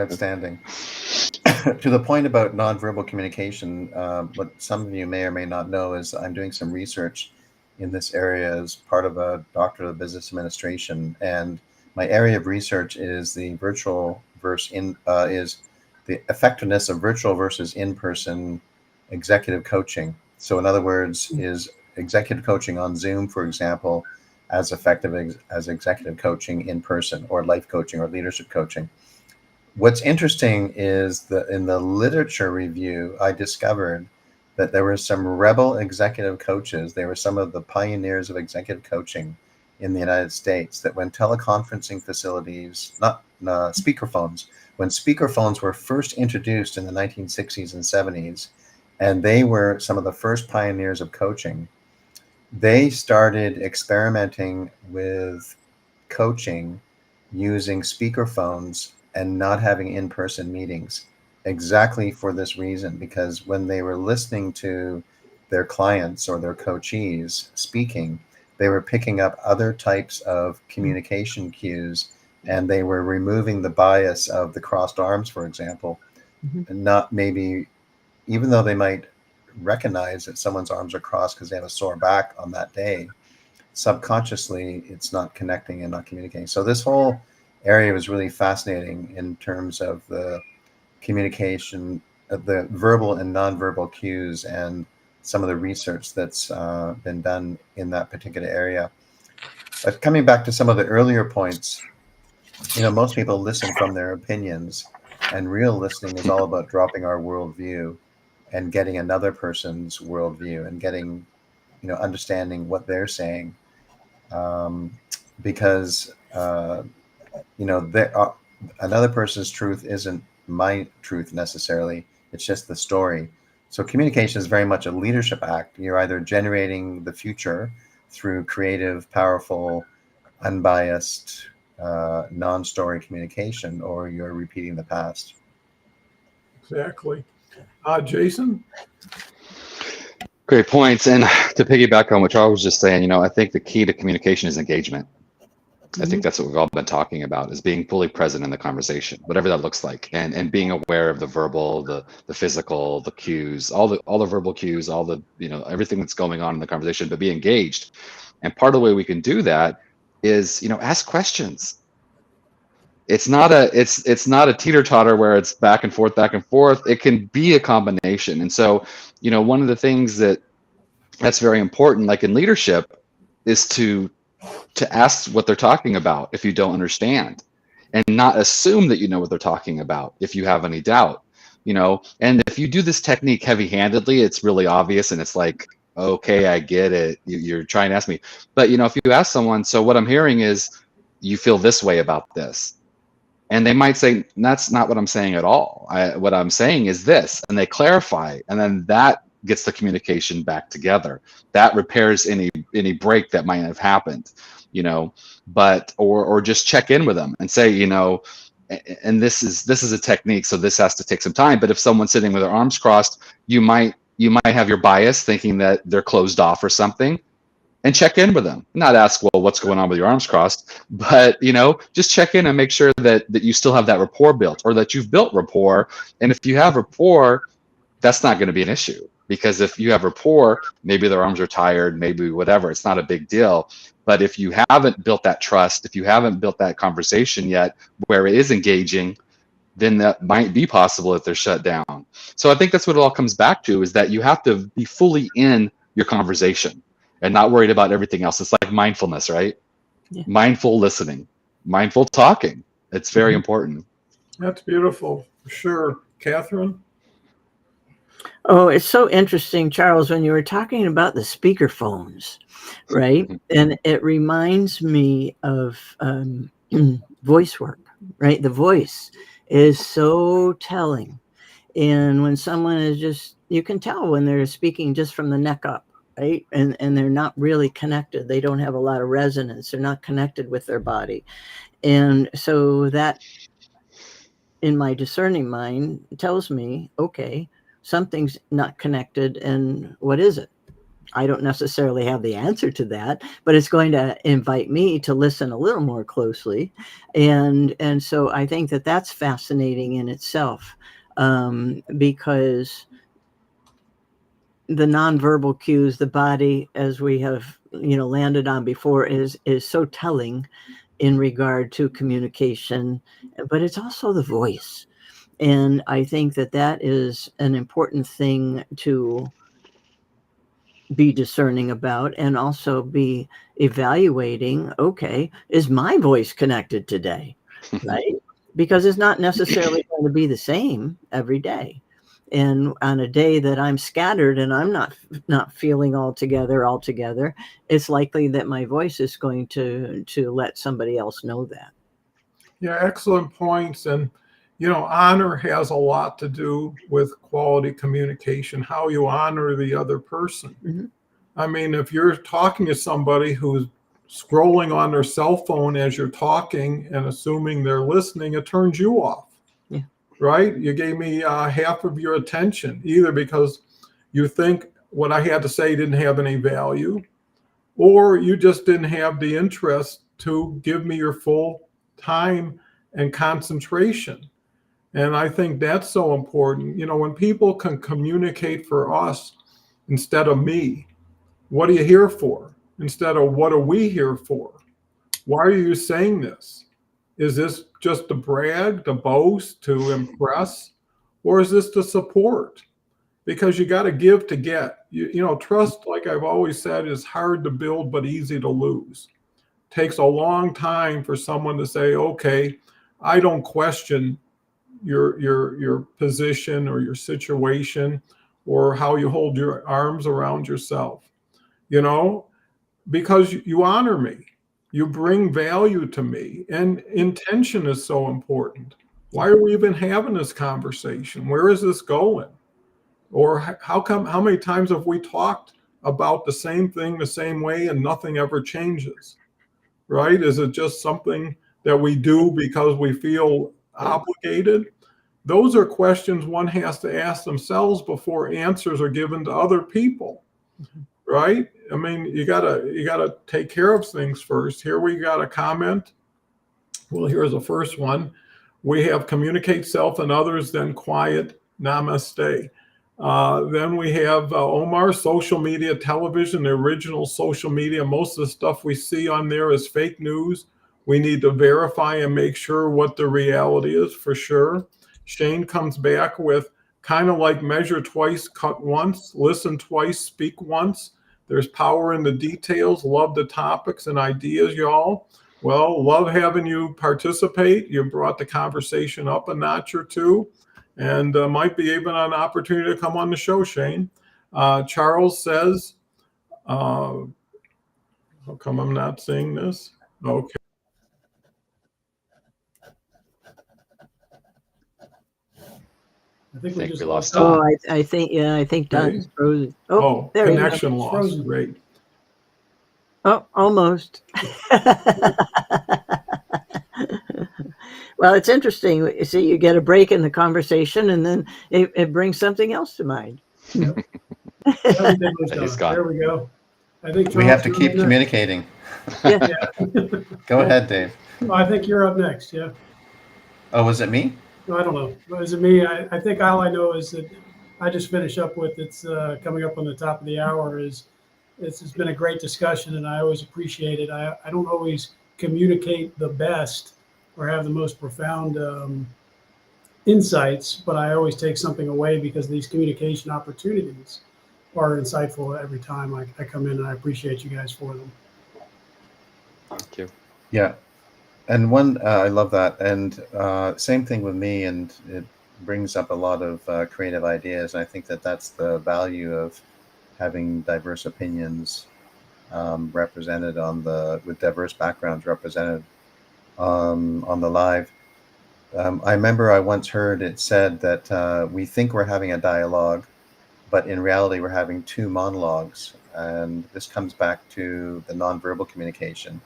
To the point about nonverbal communication, what some of you may or may not know is I'm doing some research in this area as part of a doctorate of business administration, and my area of research is the effectiveness of virtual versus in-person executive coaching. So in other words, is executive coaching on Zoom, for example, as effective as executive coaching in person, or life coaching or leadership coaching? What's interesting is that in the literature review, I discovered that there were some rebel executive coaches. They were some of the pioneers of executive coaching in the United States, that when teleconferencing facilities, not speakerphones, when speakerphones were first introduced in the 1960s and 70s, and they were some of the first pioneers of coaching, they started experimenting with coaching using speakerphones and not having in-person meetings, exactly for this reason, because when they were listening to their clients or their coachees speaking, they were picking up other types of communication cues, and they were removing the bias of the crossed arms, for example, and not maybe, even though they might recognize that someone's arms are crossed because they have a sore back on that day, subconsciously it's not connecting and not communicating. So this whole area was really fascinating in terms of the communication of the verbal and nonverbal cues, and some of the research that's been done in that particular area. But coming back to some of the earlier points, most people listen from their opinions, and real listening is all about dropping our worldview and getting another person's worldview and getting, understanding what they're saying, because another person's truth isn't my truth necessarily. It's just the story. So communication is very much a leadership act. You're either generating the future through creative, powerful, unbiased, non-story communication, or you're repeating the past. Exactly. Jason? Great points. And to piggyback on what Charles was just saying, I think the key to communication is engagement. I think that's what we've all been talking about, is being fully present in the conversation, whatever that looks like, and being aware of the verbal, the physical, the cues, all the verbal cues, all the, everything that's going on in the conversation, but be engaged. And part of the way we can do that is, ask questions. It's not a teeter-totter where it's back and forth. It can be a combination. And so, one of the things that's very important, like in leadership, is to to ask what they're talking about if you don't understand, and not assume that you know what they're talking about if you have any doubt, you know. And if you do this technique heavy-handedly, it's really obvious, and it's like, okay, I get it. You're trying to ask me. But, you know, if you ask someone, so what I'm hearing is you feel this way about this. And they might say, that's not what I'm saying at all. What I'm saying is this. And they clarify. And then that gets the communication back together. That repairs any break that might have happened, you know. But or just check in with them and say, you know, and this is a technique, so this has to take some time. But if someone's sitting with their arms crossed, you might have your bias thinking that they're closed off or something, and check in with them. Not ask, well, what's going on with your arms crossed, but, you know, just check in and make sure that you still have that rapport built, or that you've built rapport. And if you have rapport, that's not going to be an issue, because if you have rapport, maybe their arms are tired, maybe whatever, it's not a big deal. But if you haven't built that trust, if you haven't built that conversation yet where it is engaging, then that might be possible if they're shut down. So I think that's what it all comes back to, is that you have to be fully in your conversation and not worried about everything else. It's like mindfulness, right? Yeah. Mindful listening, mindful talking. It's very important. That's beautiful, for sure. Catherine? Oh, it's so interesting, Charles, when you were talking about the speaker phones, right? And it reminds me of voice work, right? The voice is so telling. And when someone is just, you can tell when they're speaking just from the neck up, right? And they're not really connected. They don't have a lot of resonance. They're not connected with their body. And so that, in my discerning mind, tells me, okay, something's not connected, and what is it? I don't necessarily have the answer to that, but it's going to invite me to listen a little more closely. And so I think that that's fascinating in itself, because the nonverbal cues, the body, as we have, you know, landed on before, is so telling in regard to communication, but it's also the voice. And I think that that is an important thing to be discerning about, and also be evaluating, okay, is my voice connected today, right? Because it's not necessarily going to be the same every day. And on a day that I'm scattered and I'm not feeling altogether, it's likely that my voice is going to let somebody else know that. Yeah, excellent points. And, you know, honor has a lot to do with quality communication, how you honor the other person. Mm-hmm. I mean, if you're talking to somebody who's scrolling on their cell phone as you're talking and assuming they're listening, it turns you off. Yeah. Right? You gave me half of your attention, either because you think what I had to say didn't have any value, or you just didn't have the interest to give me your full time and concentration. And I think that's so important. You know, when people can communicate for us instead of me, what are you here for? Instead of what are we here for? Why are you saying this? Is this just to brag, to boast, to impress? Or is this to support? Because you got to give to get. You know, trust, like I've always said, is hard to build but easy to lose. It takes a long time for someone to say, okay, I don't question your position or your situation or how you hold your arms around yourself, you know, because you honor me, you bring value to me, and intention is so important. Why are we even having this conversation? Where is this going? Or how many times have we talked about the same thing the same way and nothing ever changes, right? Is it just something that we do because we feel obligated? Those are questions one has to ask themselves before answers are given to other people, right? I mean, you gotta take care of things first. Here we got a comment. Well, here's the first one. We have communicate self and others, then quiet, namaste. Then we have Omar, social media, television, the original social media. Most of the stuff we see on there is fake news. We need to verify and make sure what the reality is, for sure. Shane comes back with kind of like measure twice, cut once, listen twice, speak once. There's power in the details. Love the topics and ideas, y'all. Well, love having you participate. You brought the conversation up a notch or two, and might be even an opportunity to come on the show, Shane. Charles says, how come I'm not seeing this? Okay. I think we just lost lost. Oh, I think, yeah, I think Don's frozen. Oh, there you go. connection loss. Frozen. Great. Oh, almost. Well, it's interesting. You see, you get a break in the conversation, and then it brings something else to mind. Yep. Everything was He's done. gone. There we go. I think We have to Charles, keep you're up next. communicating. Yeah. Go ahead, Dave. Oh, I think you're up next. Yeah. Oh, was it me? No, I don't know. Is it me? I think all I know is that I just finish up with it's coming up on the top of the hour. It's been a great discussion, and I always appreciate it. I don't always communicate the best or have the most profound insights, but I always take something away because these communication opportunities are insightful every time I come in, and I appreciate you guys for them. Thank you. Yeah. And I love that. And same thing with me. And it brings up a lot of creative ideas. And I think that that's the value of having diverse opinions represented with diverse backgrounds represented on the live. I remember I once heard it said that we think we're having a dialogue, but in reality, we're having two monologues. And this comes back to the nonverbal communication.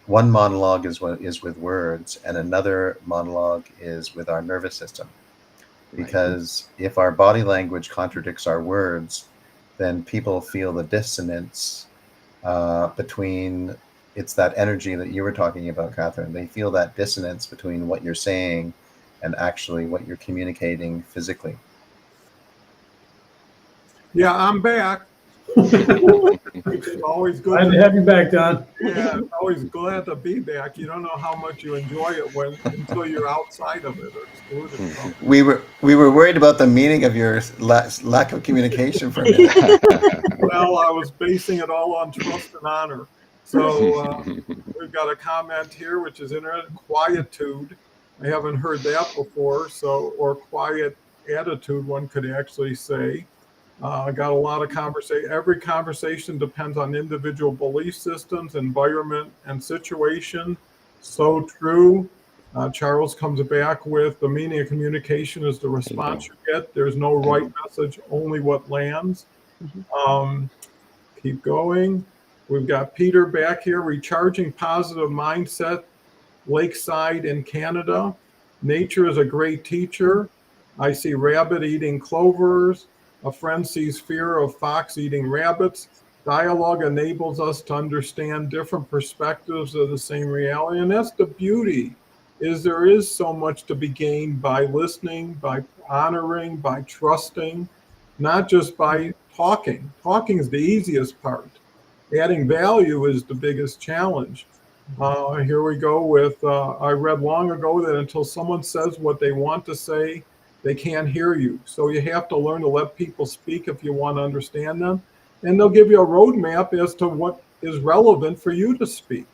One monologue is with words, and another monologue is with our nervous system. Because if our body language contradicts our words, then people feel the dissonance between, it's that energy that you were talking about, Catherine. They feel that dissonance between what you're saying and actually what you're communicating physically. Yeah, I'm back. It's always good. Glad to have you back, Don. Yeah, it's always glad to be back. You don't know how much you enjoy it until you're outside of it or excluded from it. We were worried about the meaning of your lack of communication for a minute. Well, I was basing it all on trust and honor. So we've got a comment here, which is quietude. I haven't heard that before. Or quiet attitude, one could actually say. I got a lot of conversation. Every conversation depends on individual belief systems, environment, and situation. So true. Charles comes back with the meaning of communication is the response you get. There's no right message, only what lands. Keep going. We've got Peter back here, recharging positive mindset, lakeside in Canada. Nature is a great teacher. I see rabbit eating clovers. A friend sees fear of fox eating rabbits. Dialogue enables us to understand different perspectives of the same reality. And that's the beauty, is there is so much to be gained by listening, by honoring, by trusting, not just by talking. Talking is the easiest part. Adding value is the biggest challenge. Here we go with, I read long ago that until someone says what they want to say, they can't hear you. So you have to learn to let people speak if you want to understand them. And they'll give you a roadmap as to what is relevant for you to speak.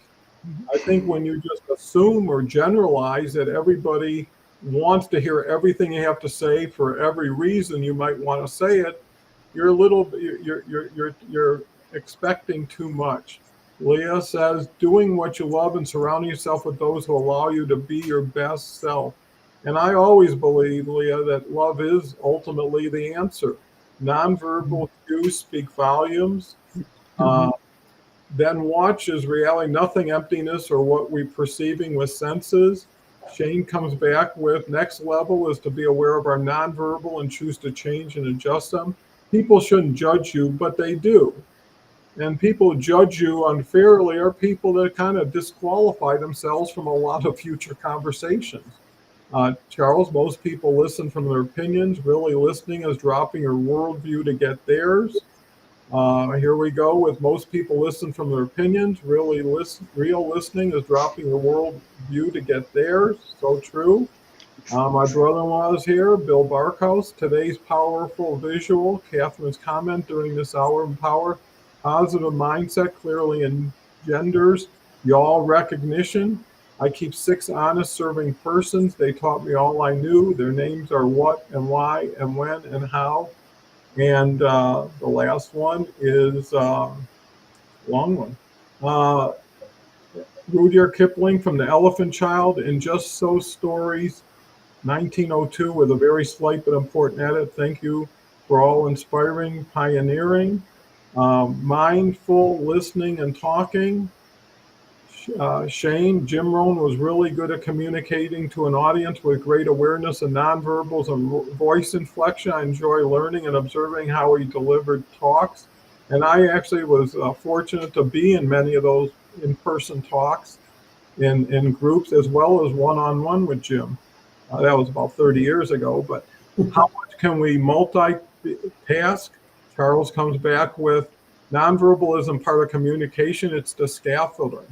I think when you just assume or generalize that everybody wants to hear everything you have to say for every reason you might want to say it, you're expecting too much. Leah says, doing what you love and surrounding yourself with those who allow you to be your best self. And I always believe, Leah, that love is ultimately the answer. Nonverbal cues speak volumes. Then watch is reality, nothing emptiness or what we're perceiving with senses. Shane comes back with next level is to be aware of our nonverbal and choose to change and adjust them. People shouldn't judge you, but they do. And people who judge you unfairly are people that kind of disqualify themselves from a lot of future conversations. Charles, most people listen from their opinions. Really listening is dropping your worldview to get theirs. Here we go with most people listen from their opinions. Real listening is dropping your worldview to get theirs. So true. My brother-in-law is here, Bill Barkhouse. Today's powerful visual, Catherine's comment during this hour of power. positive mindset clearly engenders y'all recognition. I keep 6 honest serving persons. They taught me all I knew. Their names are what and why and when and how. And the last one is long one. Uh, Rudyard Kipling from The Elephant Child and Just So Stories, 1902, with a very slight but important edit. Thank you for all inspiring, pioneering, mindful listening and talking. Shane, Jim Rohn was really good at communicating to an audience with great awareness of nonverbals and voice inflection. I enjoy learning and observing how he delivered talks. And I actually was fortunate to be in many of those in-person talks in groups as well as one-on-one with Jim. That was about 30 years ago. But how much can we multitask? Charles comes back with nonverbal isn't part of communication. It's the scaffolding.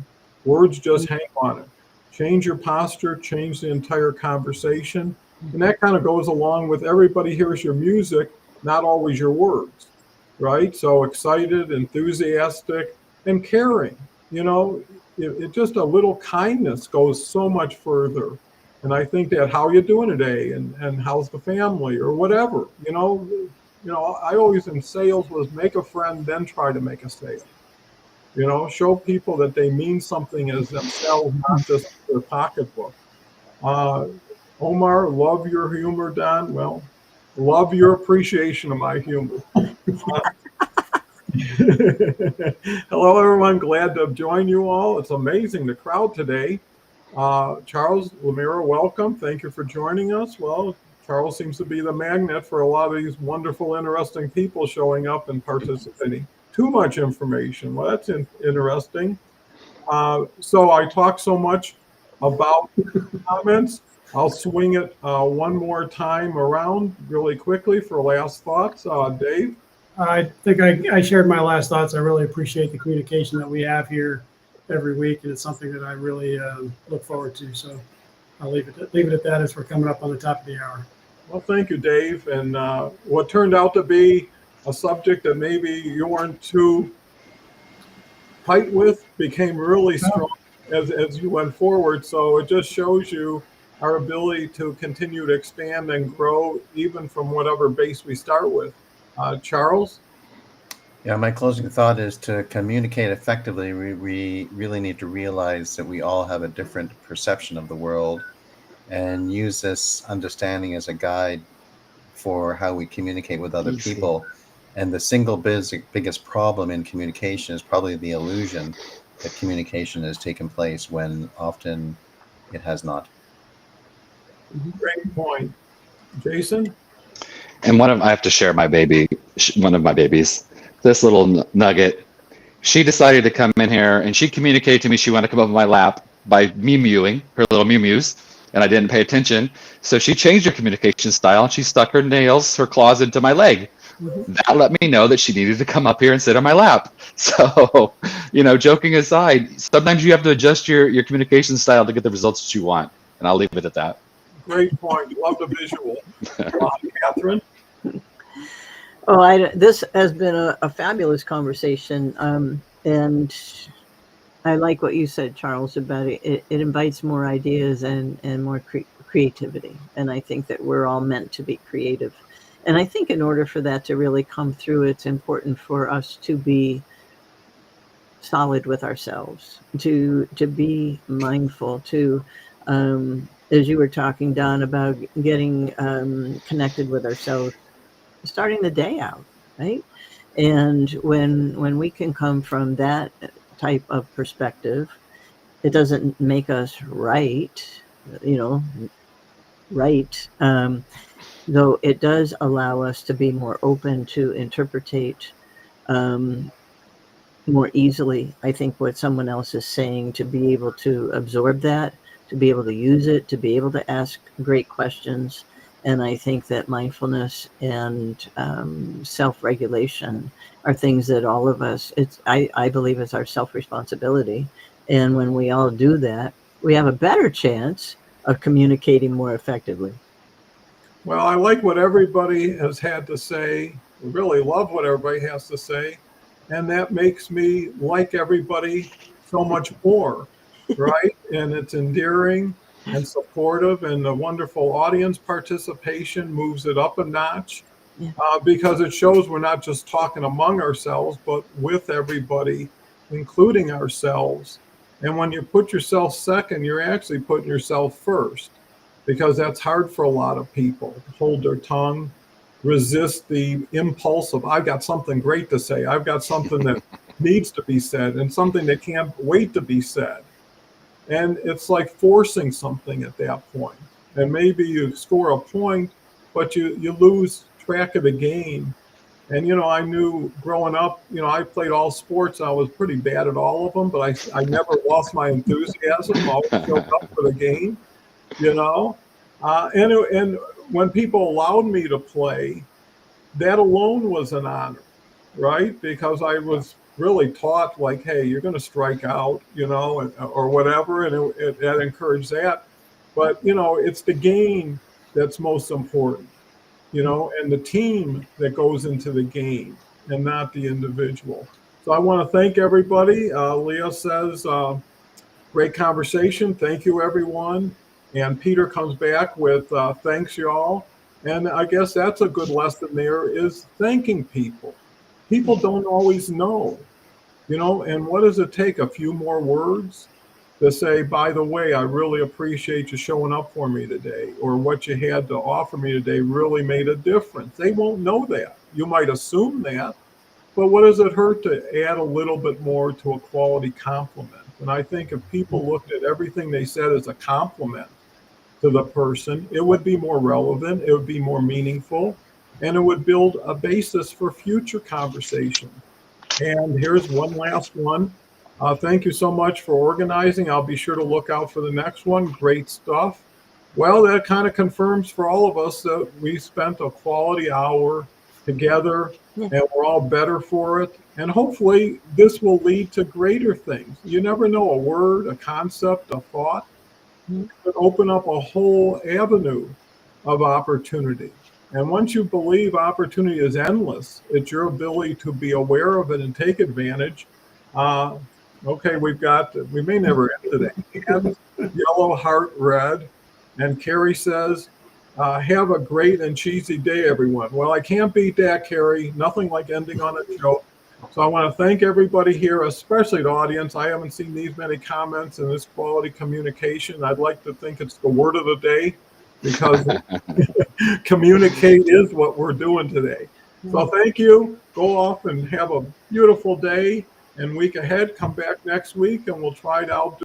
Words just hang on it. Change your posture, change the entire conversation. And that kind of goes along with everybody hears your music, not always your words, right? So excited, enthusiastic, and caring. You know, it just a little kindness goes so much further. And I think that how you doing today and how's the family or whatever, you know, I always in sales was make a friend, then try to make a sale. You know, show people that they mean something as themselves, not just their pocketbook. Omar, love your humor, Don. Well, love your appreciation of my humor. Hello, everyone. Glad to join you all. It's amazing, the crowd today. Charles Lamira, welcome. Thank you for joining us. Well, Charles seems to be the magnet for a lot of these wonderful, interesting people showing up and participating. Too much information. Well, that's interesting. So I talk so much about comments. I'll swing it one more time around really quickly for last thoughts. Dave? I think I shared my last thoughts. I really appreciate the communication that we have here every week, and it's something that I really look forward to. So I'll leave it at that as we're coming up on the top of the hour. Well, thank you, Dave. And what turned out to be a subject that maybe you weren't too tight with became really strong as you went forward. So it just shows you our ability to continue to expand and grow even from whatever base we start with. Charles? Yeah, my closing thought is to communicate effectively, we really need to realize that we all have a different perception of the world and use this understanding as a guide for how we communicate with other people. And the single biggest problem in communication is probably the illusion that communication has taken place when often it has not. Great point. Jason? And I have to share my baby, one of my babies, this little nugget. She decided to come in here and she communicated to me she wanted to come up on my lap by me mewing, her little mew mews, and I didn't pay attention. So she changed her communication style and she stuck her claws into my leg. Mm-hmm. That let me know that she needed to come up here and sit on my lap. So, joking aside, sometimes you have to adjust your communication style to get the results that you want. And I'll leave it at that. Great point. Love the visual. Catherine? Oh, this has been a fabulous conversation. And I like what you said, Charles, about it. It invites more ideas and more creativity. And I think that we're all meant to be creative. And I think in order for that to really come through, it's important for us to be solid with ourselves, to be mindful, to, as you were talking, Don, about getting connected with ourselves, starting the day out, right? And when we can come from that type of perspective, it doesn't make us right, though it does allow us to be more open to interpretate more easily, I think, what someone else is saying, to be able to absorb that, to be able to use it, to be able to ask great questions. And I think that mindfulness and self-regulation are things that all of us, I believe it's our self-responsibility. And when we all do that, we have a better chance of communicating more effectively. Well, I like what everybody has had to say. We really love what everybody has to say. and that makes me like everybody so much more, right? And it's endearing and supportive, and the wonderful audience participation moves it up a notch. Yeah. Because it shows we're not just talking among ourselves, but with everybody, including ourselves. And when you put yourself second, you're actually putting yourself first, because that's hard for a lot of people. Hold their tongue, resist the impulse of, I've got something great to say. I've got something that needs to be said and something that can't wait to be said. And it's like forcing something at that point. And maybe you score a point, but you lose track of the game. And, I knew growing up, I played all sports. I was pretty bad at all of them, but I never lost my enthusiasm. I always showed up for the game, And when people allowed me to play, that alone was an honor, right? Because I was really taught, like, hey, you're going to strike out, or whatever, and that encouraged that. But it's the game that's most important, and the team that goes into the game, and not the individual. So I want to thank everybody. Leah says, great conversation. Thank you, everyone. And Peter comes back with thanks, y'all. And I guess that's a good lesson there, is thanking people. People don't always know, and what does it take? A few more words to say, by the way, I really appreciate you showing up for me today, or what you had to offer me today really made a difference. They won't know that. You might assume that, but what does it hurt to add a little bit more to a quality compliment? And I think if people looked at everything they said as a compliment to the person, it would be more relevant, it would be more meaningful, and it would build a basis for future conversation. And here's one last one. Thank you so much for organizing. I'll be sure to look out for the next one. Great stuff. Well, that kind of confirms for all of us that we spent a quality hour together, and we're all better for it. And hopefully this will lead to greater things. You never know, a word, a concept, a thought could open up a whole avenue of opportunity. And once you believe opportunity is endless, it's your ability to be aware of it and take advantage. Okay, we may never end today. And yellow heart red. And Carrie says, have a great and cheesy day, everyone. Well, I can't beat that, Carrie. Nothing like ending on a joke. So I want to thank everybody here, especially the audience. I haven't seen these many comments and this quality communication. I'd like to think it's the word of the day, because communicate is what we're doing today. So thank you. Go off and have a beautiful day and week ahead. Come back next week and we'll try to outdo